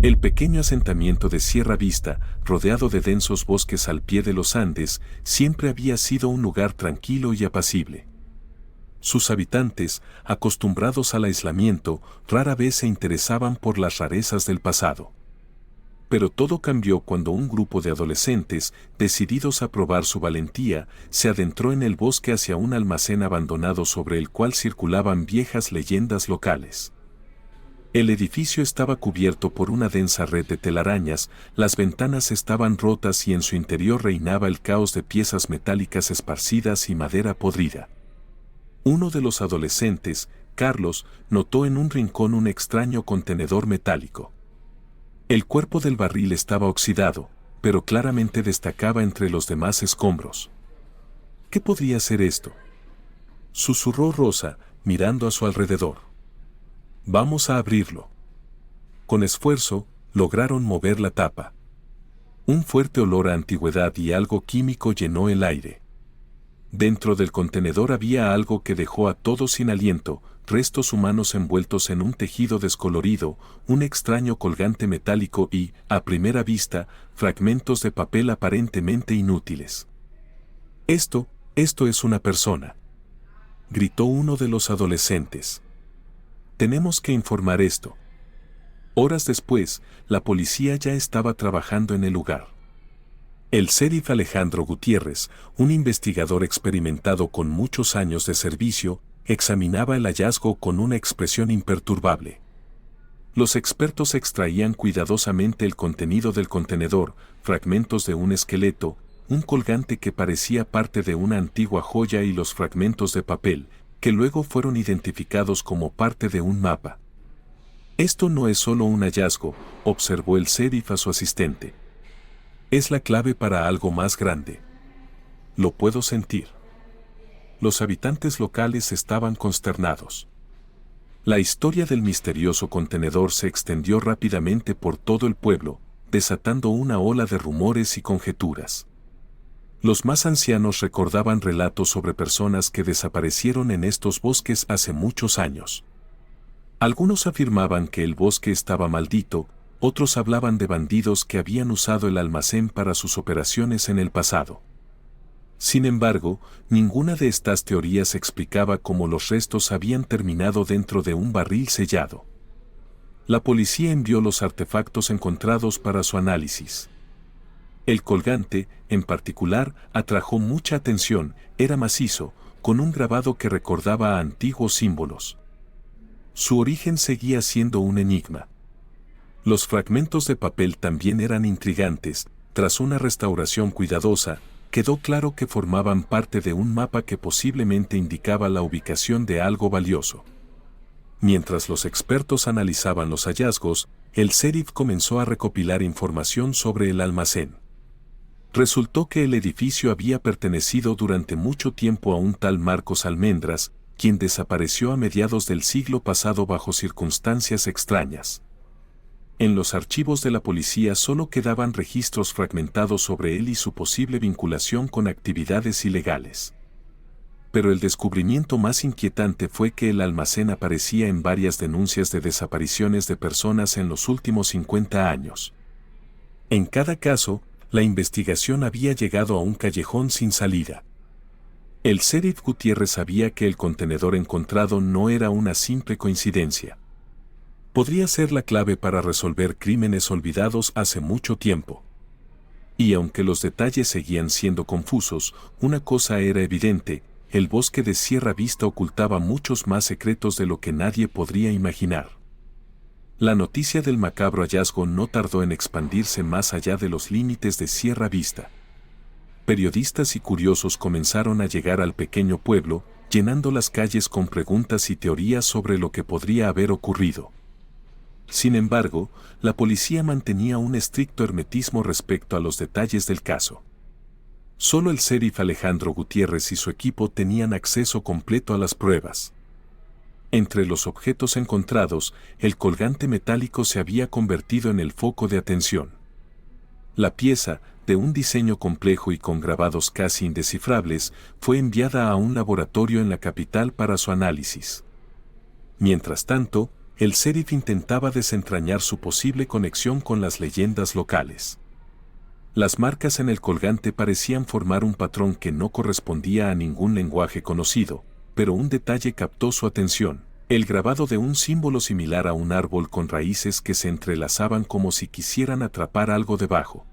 El pequeño asentamiento de Sierra Vista, rodeado de densos bosques al pie de los Andes, siempre había sido un lugar tranquilo y apacible. Sus habitantes, acostumbrados al aislamiento, rara vez se interesaban por las rarezas del pasado. Pero todo cambió cuando un grupo de adolescentes, decididos a probar su valentía, se adentró en el bosque hacia un almacén abandonado sobre el cual circulaban viejas leyendas locales. El edificio estaba cubierto por una densa red de telarañas, las ventanas estaban rotas y en su interior reinaba el caos de piezas metálicas esparcidas y madera podrida. Uno de los adolescentes, Carlos, notó en un rincón un extraño contenedor metálico. El cuerpo del barril estaba oxidado, pero claramente destacaba entre los demás escombros. ¿Qué podría ser esto?, susurró Rosa, mirando a su alrededor. Vamos a abrirlo. Con esfuerzo, lograron mover la tapa. Un fuerte olor a antigüedad y algo químico llenó el aire. Dentro del contenedor había algo que dejó a todos sin aliento, restos humanos envueltos en un tejido descolorido, un extraño colgante metálico y, a primera vista, fragmentos de papel aparentemente inútiles. Esto es una persona», gritó uno de los adolescentes. «Tenemos que informar esto». Horas después, la policía ya estaba trabajando en el lugar. El sheriff Alejandro Gutiérrez, un investigador experimentado con muchos años de servicio, examinaba el hallazgo con una expresión imperturbable. Los expertos extraían cuidadosamente el contenido del contenedor, fragmentos de un esqueleto, un colgante que parecía parte de una antigua joya y los fragmentos de papel, que luego fueron identificados como parte de un mapa. «Esto no es solo un hallazgo», observó el sheriff a su asistente. «Es la clave para algo más grande. Lo puedo sentir». Los habitantes locales estaban consternados. La historia del misterioso contenedor se extendió rápidamente por todo el pueblo, desatando una ola de rumores y conjeturas. Los más ancianos recordaban relatos sobre personas que desaparecieron en estos bosques hace muchos años. Algunos afirmaban que el bosque estaba maldito, otros hablaban de bandidos que habían usado el almacén para sus operaciones en el pasado. Sin embargo, ninguna de estas teorías explicaba cómo los restos habían terminado dentro de un barril sellado. La policía envió los artefactos encontrados para su análisis. El colgante, en particular, atrajo mucha atención, era macizo, con un grabado que recordaba a antiguos símbolos. Su origen seguía siendo un enigma. Los fragmentos de papel también eran intrigantes. Tras una restauración cuidadosa, quedó claro que formaban parte de un mapa que posiblemente indicaba la ubicación de algo valioso. Mientras los expertos analizaban los hallazgos, el sheriff comenzó a recopilar información sobre el almacén. Resultó que el edificio había pertenecido durante mucho tiempo a un tal Marcos Almendras, quien desapareció a mediados del siglo pasado bajo circunstancias extrañas. En los archivos de la policía solo quedaban registros fragmentados sobre él y su posible vinculación con actividades ilegales. Pero el descubrimiento más inquietante fue que el almacén aparecía en varias denuncias de desapariciones de personas en los últimos 50 años. En cada caso, la investigación había llegado a un callejón sin salida. El sheriff Gutiérrez sabía que el contenedor encontrado no era una simple coincidencia. Podría ser la clave para resolver crímenes olvidados hace mucho tiempo. Y aunque los detalles seguían siendo confusos, una cosa era evidente: el bosque de Sierra Vista ocultaba muchos más secretos de lo que nadie podría imaginar. La noticia del macabro hallazgo no tardó en expandirse más allá de los límites de Sierra Vista. Periodistas y curiosos comenzaron a llegar al pequeño pueblo, llenando las calles con preguntas y teorías sobre lo que podría haber ocurrido. Sin embargo, la policía mantenía un estricto hermetismo respecto a los detalles del caso. Solo el sheriff Alejandro Gutiérrez y su equipo tenían acceso completo a las pruebas. Entre los objetos encontrados, el colgante metálico se había convertido en el foco de atención. La pieza, de un diseño complejo y con grabados casi indescifrables, fue enviada a un laboratorio en la capital para su análisis. Mientras tanto, el sheriff intentaba desentrañar su posible conexión con las leyendas locales. Las marcas en el colgante parecían formar un patrón que no correspondía a ningún lenguaje conocido, pero un detalle captó su atención: el grabado de un símbolo similar a un árbol con raíces que se entrelazaban como si quisieran atrapar algo debajo.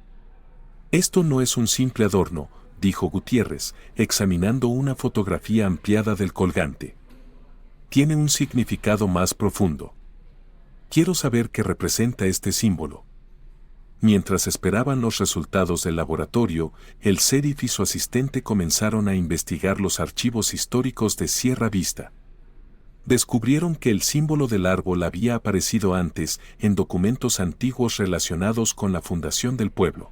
«Esto no es un simple adorno», dijo Gutiérrez, examinando una fotografía ampliada del colgante. «Tiene un significado más profundo. Quiero saber qué representa este símbolo». Mientras esperaban los resultados del laboratorio, el sheriff y su asistente comenzaron a investigar los archivos históricos de Sierra Vista. Descubrieron que el símbolo del árbol había aparecido antes en documentos antiguos relacionados con la fundación del pueblo.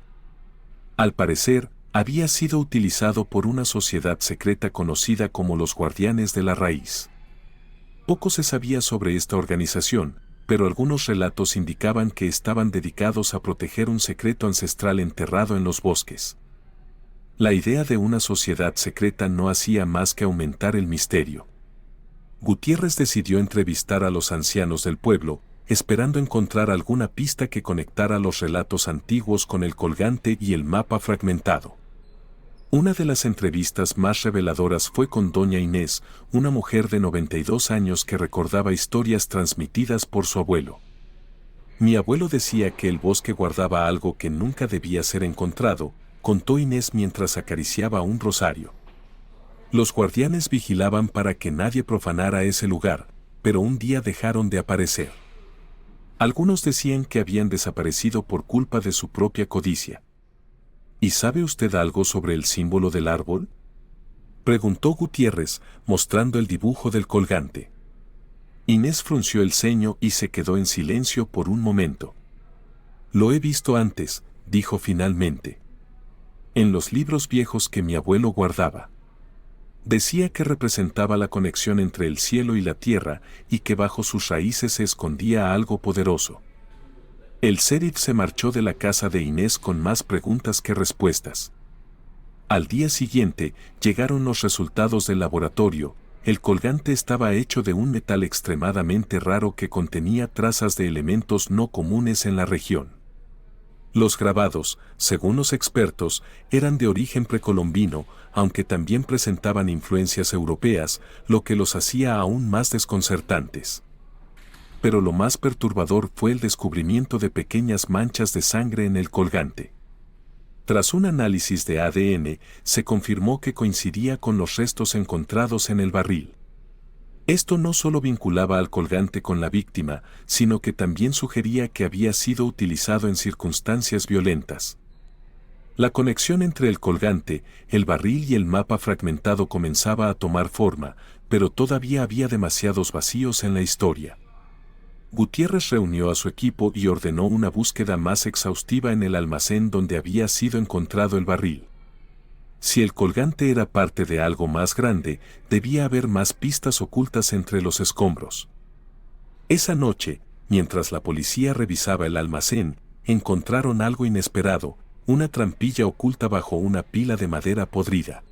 Al parecer, había sido utilizado por una sociedad secreta conocida como los Guardianes de la Raíz. Poco se sabía sobre esta organización, pero algunos relatos indicaban que estaban dedicados a proteger un secreto ancestral enterrado en los bosques. La idea de una sociedad secreta no hacía más que aumentar el misterio. Gutiérrez decidió entrevistar a los ancianos del pueblo, esperando encontrar alguna pista que conectara los relatos antiguos con el colgante y el mapa fragmentado. Una de las entrevistas más reveladoras fue con doña Inés, una mujer de 92 años que recordaba historias transmitidas por su abuelo. «Mi abuelo decía que el bosque guardaba algo que nunca debía ser encontrado», contó Inés mientras acariciaba un rosario. Los guardianes vigilaban para que nadie profanara ese lugar, pero un día dejaron de aparecer. Algunos decían que habían desaparecido por culpa de su propia codicia. ¿Y sabe usted algo sobre el símbolo del árbol?, preguntó Gutiérrez, mostrando el dibujo del colgante. Inés frunció el ceño y se quedó en silencio por un momento. «Lo he visto antes», dijo finalmente. «En los libros viejos que mi abuelo guardaba. Decía que representaba la conexión entre el cielo y la tierra y que bajo sus raíces se escondía algo poderoso». El sheriff se marchó de la casa de Inés con más preguntas que respuestas. Al día siguiente, llegaron los resultados del laboratorio. El colgante estaba hecho de un metal extremadamente raro que contenía trazas de elementos no comunes en la región. Los grabados, según los expertos, eran de origen precolombino, aunque también presentaban influencias europeas, lo que los hacía aún más desconcertantes. Pero lo más perturbador fue el descubrimiento de pequeñas manchas de sangre en el colgante. Tras un análisis de ADN, se confirmó que coincidía con los restos encontrados en el barril. Esto no solo vinculaba al colgante con la víctima, sino que también sugería que había sido utilizado en circunstancias violentas. La conexión entre el colgante, el barril y el mapa fragmentado comenzaba a tomar forma, pero todavía había demasiados vacíos en la historia. Gutiérrez reunió a su equipo y ordenó una búsqueda más exhaustiva en el almacén donde había sido encontrado el barril. Si el colgante era parte de algo más grande, debía haber más pistas ocultas entre los escombros. Esa noche, mientras la policía revisaba el almacén, encontraron algo inesperado: una trampilla oculta bajo una pila de madera podrida.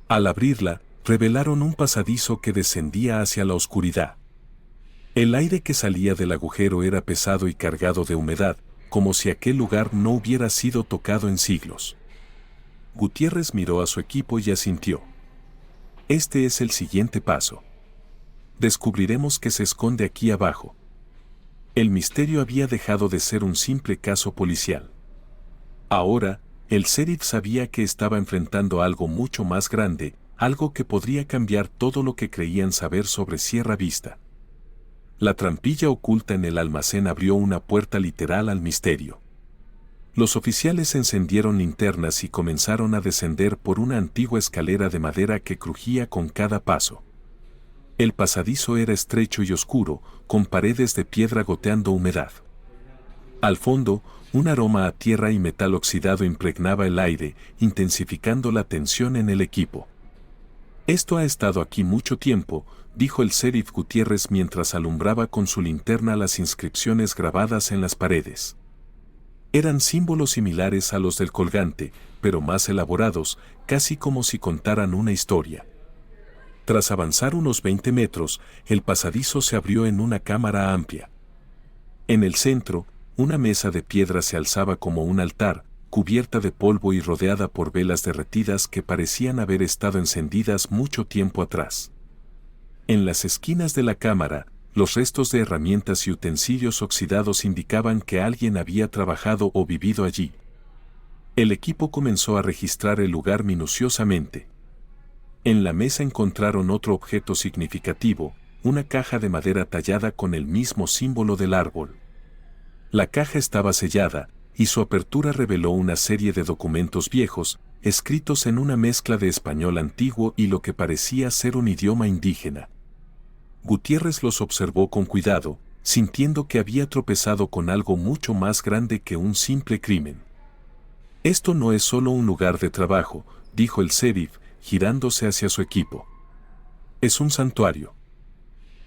Al abrirla, revelaron un pasadizo que descendía hacia la oscuridad. El aire que salía del agujero era pesado y cargado de humedad, como si aquel lugar no hubiera sido tocado en siglos. Gutiérrez miró a su equipo y asintió. «Este es el siguiente paso. Descubriremos qué se esconde aquí abajo». El misterio había dejado de ser un simple caso policial. Ahora, el sheriff sabía que estaba enfrentando algo mucho más grande, algo que podría cambiar todo lo que creían saber sobre Sierra Vista. La trampilla oculta en el almacén abrió una puerta literal al misterio. Los oficiales encendieron linternas y comenzaron a descender por una antigua escalera de madera que crujía con cada paso. El pasadizo era estrecho y oscuro, con paredes de piedra goteando humedad. Al fondo, un aroma a tierra y metal oxidado impregnaba el aire, intensificando la tensión en el equipo. «Esto ha estado aquí mucho tiempo», dijo el sheriff Gutiérrez mientras alumbraba con su linterna las inscripciones grabadas en las paredes. Eran símbolos similares a los del colgante, pero más elaborados, casi como si contaran una historia. Tras avanzar unos 20 metros, el pasadizo se abrió en una cámara amplia. En el centro, una mesa de piedra se alzaba como un altar, cubierta de polvo y rodeada por velas derretidas que parecían haber estado encendidas mucho tiempo atrás. En las esquinas de la cámara, los restos de herramientas y utensilios oxidados indicaban que alguien había trabajado o vivido allí. El equipo comenzó a registrar el lugar minuciosamente. En la mesa encontraron otro objeto significativo, una caja de madera tallada con el mismo símbolo del árbol. La caja estaba sellada, y su apertura reveló una serie de documentos viejos, escritos en una mezcla de español antiguo y lo que parecía ser un idioma indígena. Gutiérrez los observó con cuidado, sintiendo que había tropezado con algo mucho más grande que un simple crimen. Esto no es solo un lugar de trabajo, dijo el sheriff, girándose hacia su equipo. Es un santuario.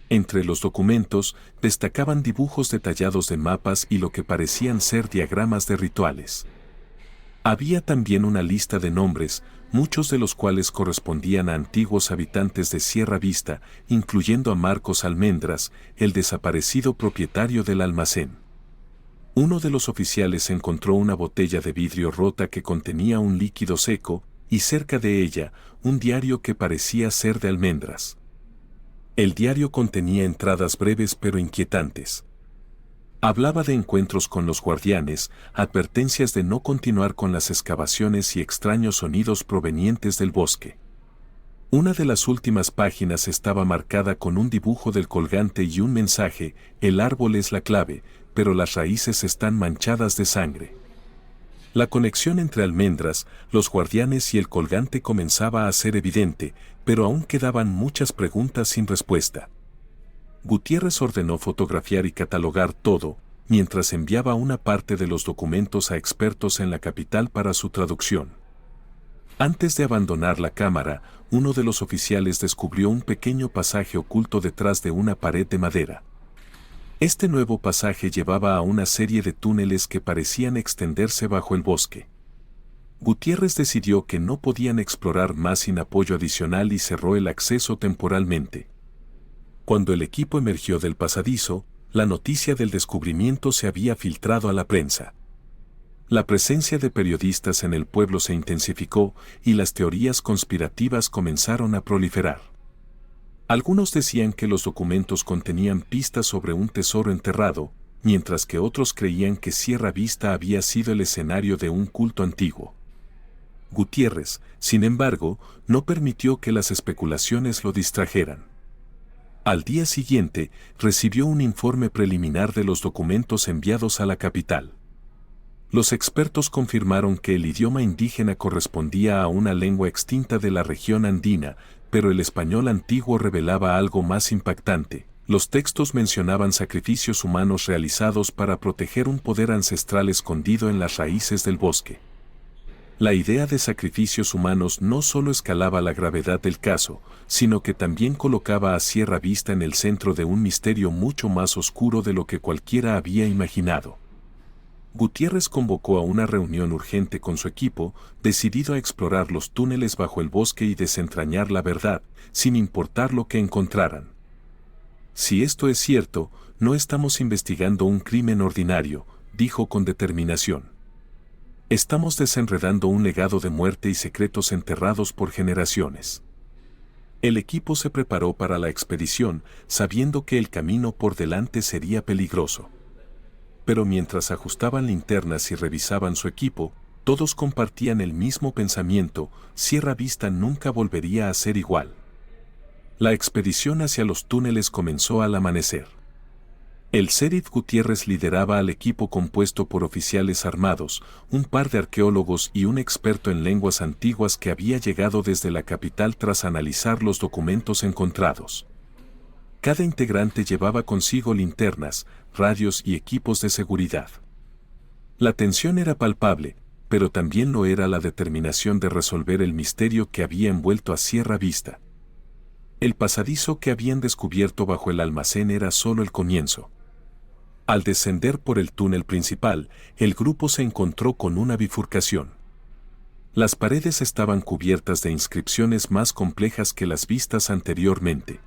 Entre los documentos destacaban dibujos detallados de mapas y lo que parecían ser diagramas de rituales. Había también una lista de nombres, muchos de los cuales correspondían a antiguos habitantes de Sierra Vista, incluyendo a Marcos Almendras, el desaparecido propietario del almacén. Uno de los oficiales encontró una botella de vidrio rota que contenía un líquido seco, y cerca de ella, un diario que parecía ser de Almendras. El diario contenía entradas breves pero inquietantes. Hablaba de encuentros con los guardianes, advertencias de no continuar con las excavaciones y extraños sonidos provenientes del bosque. Una de las últimas páginas estaba marcada con un dibujo del colgante y un mensaje: el árbol es la clave, pero las raíces están manchadas de sangre. La conexión entre Almendras, los guardianes y el colgante comenzaba a ser evidente, pero aún quedaban muchas preguntas sin respuesta. Gutiérrez ordenó fotografiar y catalogar todo, mientras enviaba una parte de los documentos a expertos en la capital para su traducción. Antes de abandonar la cámara, uno de los oficiales descubrió un pequeño pasaje oculto detrás de una pared de madera. Este nuevo pasaje llevaba a una serie de túneles que parecían extenderse bajo el bosque. Gutiérrez decidió que no podían explorar más sin apoyo adicional y cerró el acceso temporalmente. Cuando el equipo emergió del pasadizo, la noticia del descubrimiento se había filtrado a la prensa. La presencia de periodistas en el pueblo se intensificó y las teorías conspirativas comenzaron a proliferar. Algunos decían que los documentos contenían pistas sobre un tesoro enterrado, mientras que otros creían que Sierra Vista había sido el escenario de un culto antiguo. Gutiérrez, sin embargo, no permitió que las especulaciones lo distrajeran. Al día siguiente, recibió un informe preliminar de los documentos enviados a la capital. Los expertos confirmaron que el idioma indígena correspondía a una lengua extinta de la región andina, pero el español antiguo revelaba algo más impactante. Los textos mencionaban sacrificios humanos realizados para proteger un poder ancestral escondido en las raíces del bosque. La idea de sacrificios humanos no solo escalaba la gravedad del caso, sino que también colocaba a Sierra Vista en el centro de un misterio mucho más oscuro de lo que cualquiera había imaginado. Gutiérrez convocó a una reunión urgente con su equipo, decidido a explorar los túneles bajo el bosque y desentrañar la verdad, sin importar lo que encontraran. Si esto es cierto, no estamos investigando un crimen ordinario, dijo con determinación. Estamos desenredando un legado de muerte y secretos enterrados por generaciones. El equipo se preparó para la expedición, sabiendo que el camino por delante sería peligroso. Pero mientras ajustaban linternas y revisaban su equipo, todos compartían el mismo pensamiento: Sierra Vista nunca volvería a ser igual. La expedición hacia los túneles comenzó al amanecer. El sheriff Gutiérrez lideraba al equipo compuesto por oficiales armados, un par de arqueólogos y un experto en lenguas antiguas que había llegado desde la capital tras analizar los documentos encontrados. Cada integrante llevaba consigo linternas, radios y equipos de seguridad. La tensión era palpable, pero también lo era la determinación de resolver el misterio que había envuelto a Sierra Vista. El pasadizo que habían descubierto bajo el almacén era solo el comienzo. Al descender por el túnel principal, el grupo se encontró con una bifurcación. Las paredes estaban cubiertas de inscripciones más complejas que las vistas anteriormente.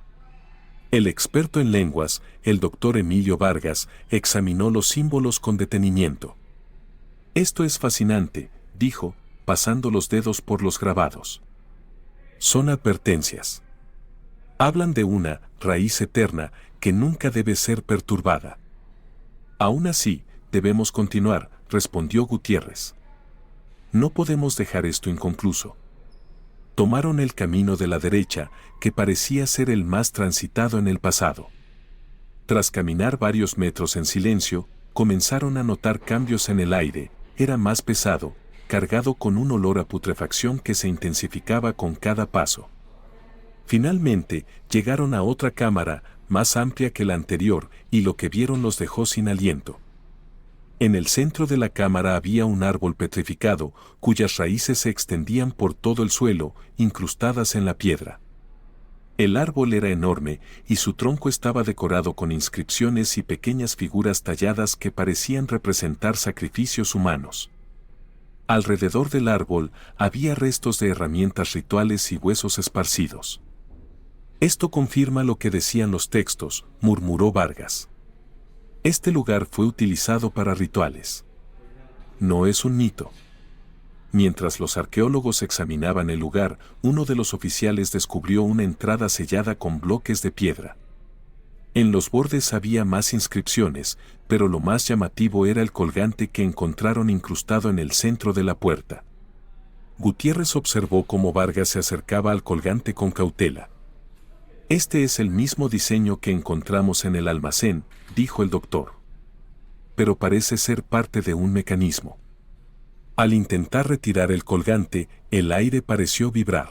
El experto en lenguas, el doctor Emilio Vargas, examinó los símbolos con detenimiento. «Esto es fascinante», dijo, pasando los dedos por los grabados. «Son advertencias. Hablan de una raíz eterna que nunca debe ser perturbada». «Aún así, debemos continuar», respondió Gutiérrez. «No podemos dejar esto inconcluso». Tomaron el camino de la derecha, que parecía ser el más transitado en el pasado. Tras caminar varios metros en silencio, comenzaron a notar cambios en el aire. Era más pesado, cargado con un olor a putrefacción que se intensificaba con cada paso. Finalmente, llegaron a otra cámara, más amplia que la anterior, y lo que vieron los dejó sin aliento. En el centro de la cámara había un árbol petrificado, cuyas raíces se extendían por todo el suelo, incrustadas en la piedra. El árbol era enorme, y su tronco estaba decorado con inscripciones y pequeñas figuras talladas que parecían representar sacrificios humanos. Alrededor del árbol había restos de herramientas rituales y huesos esparcidos. «Esto confirma lo que decían los textos», murmuró Vargas. «Este lugar fue utilizado para rituales. No es un mito». Mientras los arqueólogos examinaban el lugar, uno de los oficiales descubrió una entrada sellada con bloques de piedra. En los bordes había más inscripciones, pero lo más llamativo era el colgante que encontraron incrustado en el centro de la puerta. Gutiérrez observó cómo Vargas se acercaba al colgante con cautela. «Este es el mismo diseño que encontramos en el almacén», dijo el doctor. «Pero parece ser parte de un mecanismo». Al intentar retirar el colgante, el aire pareció vibrar.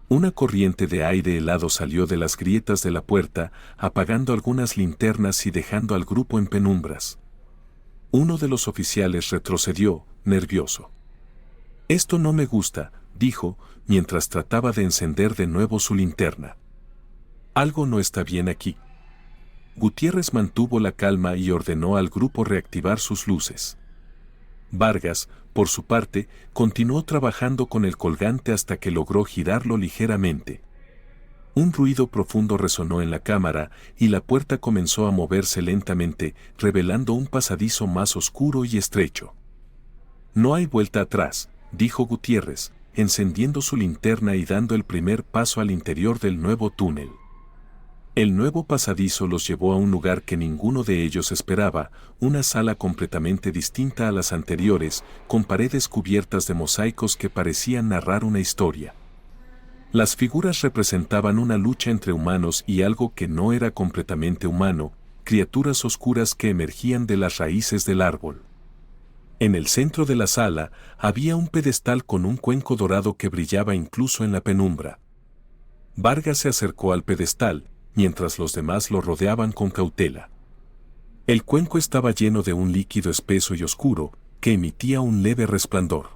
Una corriente de aire helado salió de las grietas de la puerta, apagando algunas linternas y dejando al grupo en penumbras. Uno de los oficiales retrocedió, nervioso. «Esto no me gusta», dijo, mientras trataba de encender de nuevo su linterna. «Algo no está bien aquí». Gutiérrez mantuvo la calma y ordenó al grupo reactivar sus luces. Vargas, por su parte, continuó trabajando con el colgante hasta que logró girarlo ligeramente. Un ruido profundo resonó en la cámara y la puerta comenzó a moverse lentamente, revelando un pasadizo más oscuro y estrecho. «No hay vuelta atrás», dijo Gutiérrez, encendiendo su linterna y dando el primer paso al interior del nuevo túnel. El nuevo pasadizo los llevó a un lugar que ninguno de ellos esperaba, una sala completamente distinta a las anteriores, con paredes cubiertas de mosaicos que parecían narrar una historia. Las figuras representaban una lucha entre humanos y algo que no era completamente humano, criaturas oscuras que emergían de las raíces del árbol. En el centro de la sala había un pedestal con un cuenco dorado que brillaba incluso en la penumbra. Vargas se acercó al pedestal, mientras los demás lo rodeaban con cautela. El cuenco estaba lleno de un líquido espeso y oscuro, que emitía un leve resplandor.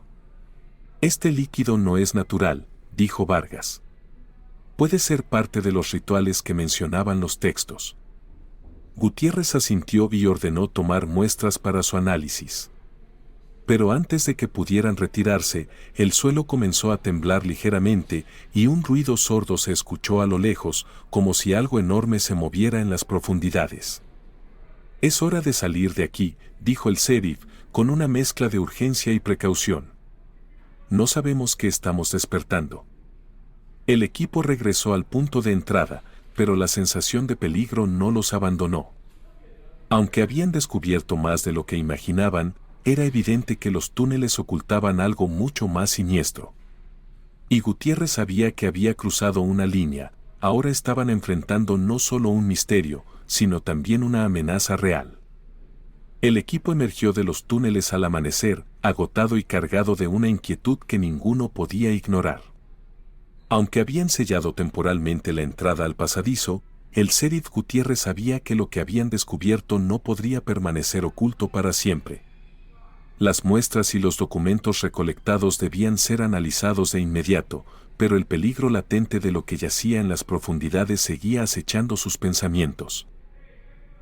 «Este líquido no es natural», dijo Vargas. «Puede ser parte de los rituales que mencionaban los textos». Gutiérrez asintió y ordenó tomar muestras para su análisis. Pero antes de que pudieran retirarse, el suelo comenzó a temblar ligeramente y un ruido sordo se escuchó a lo lejos, como si algo enorme se moviera en las profundidades. «Es hora de salir de aquí», dijo el sheriff, con una mezcla de urgencia y precaución. «No sabemos qué estamos despertando». El equipo regresó al punto de entrada, pero la sensación de peligro no los abandonó. Aunque habían descubierto más de lo que imaginaban, era evidente que los túneles ocultaban algo mucho más siniestro. Y Gutiérrez sabía que había cruzado una línea. Ahora estaban enfrentando no solo un misterio, sino también una amenaza real. El equipo emergió de los túneles al amanecer, agotado y cargado de una inquietud que ninguno podía ignorar. Aunque habían sellado temporalmente la entrada al pasadizo, el sheriff Gutiérrez sabía que lo que habían descubierto no podría permanecer oculto para siempre. Las muestras y los documentos recolectados debían ser analizados de inmediato, pero el peligro latente de lo que yacía en las profundidades seguía acechando sus pensamientos.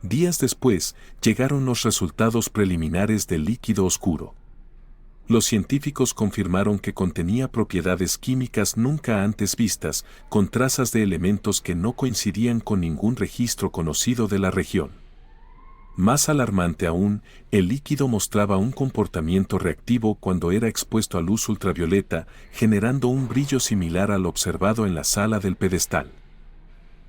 Días después, llegaron los resultados preliminares del líquido oscuro. Los científicos confirmaron que contenía propiedades químicas nunca antes vistas, con trazas de elementos que no coincidían con ningún registro conocido de la región. Más alarmante aún, el líquido mostraba un comportamiento reactivo cuando era expuesto a luz ultravioleta, generando un brillo similar al observado en la sala del pedestal.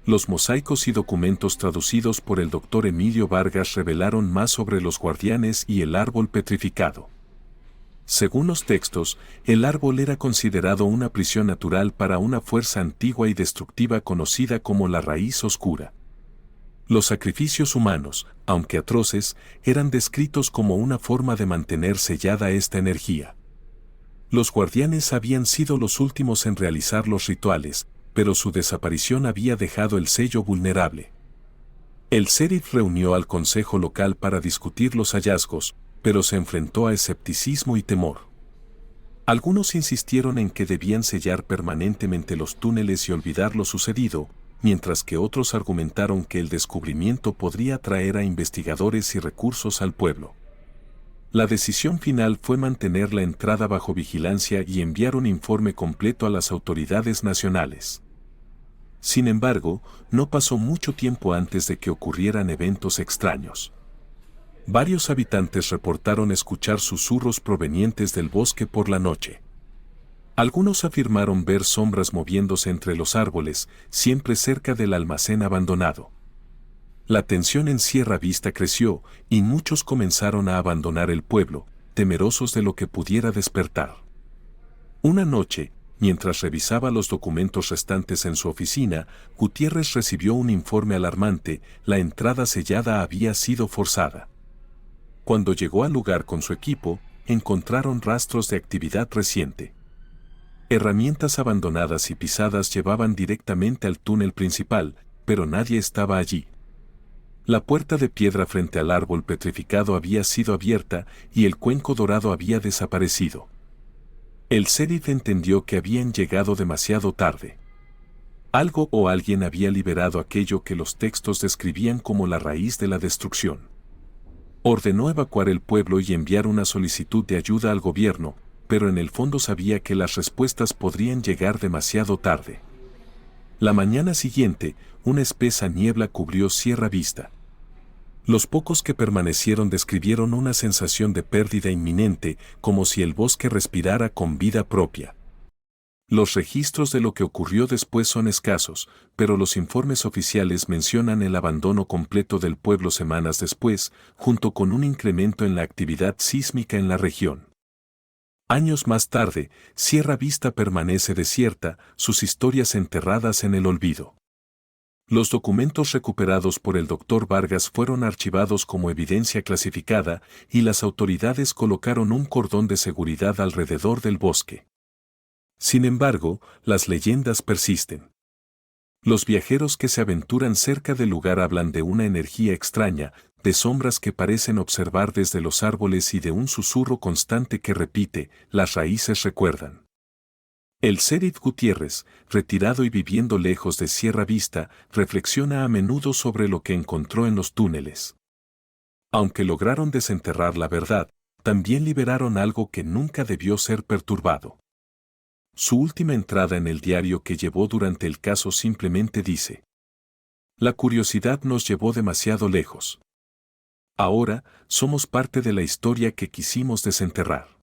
Los mosaicos y documentos traducidos por el Dr. Emilio Vargas revelaron más sobre los guardianes y el árbol petrificado. Según los textos, el árbol era considerado una prisión natural para una fuerza antigua y destructiva conocida como la raíz oscura. Los sacrificios humanos, aunque atroces, eran descritos como una forma de mantener sellada esta energía. Los guardianes habían sido los últimos en realizar los rituales, pero su desaparición había dejado el sello vulnerable. El sheriff reunió al consejo local para discutir los hallazgos, pero se enfrentó a escepticismo y temor. Algunos insistieron en que debían sellar permanentemente los túneles y olvidar lo sucedido, mientras que otros argumentaron que el descubrimiento podría atraer a investigadores y recursos al pueblo. La decisión final fue mantener la entrada bajo vigilancia y enviar un informe completo a las autoridades nacionales. Sin embargo, no pasó mucho tiempo antes de que ocurrieran eventos extraños. Varios habitantes reportaron escuchar susurros provenientes del bosque por la noche. Algunos afirmaron ver sombras moviéndose entre los árboles, siempre cerca del almacén abandonado. La tensión en Sierra Vista creció y muchos comenzaron a abandonar el pueblo, temerosos de lo que pudiera despertar. Una noche, mientras revisaba los documentos restantes en su oficina, Gutiérrez recibió un informe alarmante: la entrada sellada había sido forzada. Cuando llegó al lugar con su equipo, encontraron rastros de actividad reciente. Herramientas abandonadas y pisadas llevaban directamente al túnel principal, pero nadie estaba allí. La puerta de piedra frente al árbol petrificado había sido abierta y el cuenco dorado había desaparecido. El sheriff entendió que habían llegado demasiado tarde. Algo o alguien había liberado aquello que los textos describían como la raíz de la destrucción. Ordenó evacuar el pueblo y enviar una solicitud de ayuda al gobierno, pero en el fondo sabía que las respuestas podrían llegar demasiado tarde. La mañana siguiente, una espesa niebla cubrió Sierra Vista. Los pocos que permanecieron describieron una sensación de pérdida inminente, como si el bosque respirara con vida propia. Los registros de lo que ocurrió después son escasos, pero los informes oficiales mencionan el abandono completo del pueblo semanas después, junto con un incremento en la actividad sísmica en la región. Años más tarde, Sierra Vista permanece desierta, sus historias enterradas en el olvido. Los documentos recuperados por el Dr. Vargas fueron archivados como evidencia clasificada y las autoridades colocaron un cordón de seguridad alrededor del bosque. Sin embargo, las leyendas persisten. Los viajeros que se aventuran cerca del lugar hablan de una energía extraña, de sombras que parecen observar desde los árboles y de un susurro constante que repite: las raíces recuerdan. El sheriff Gutiérrez, retirado y viviendo lejos de Sierra Vista, reflexiona a menudo sobre lo que encontró en los túneles. Aunque lograron desenterrar la verdad, también liberaron algo que nunca debió ser perturbado. Su última entrada en el diario que llevó durante el caso simplemente dice: la curiosidad nos llevó demasiado lejos. Ahora, somos parte de la historia que quisimos desenterrar.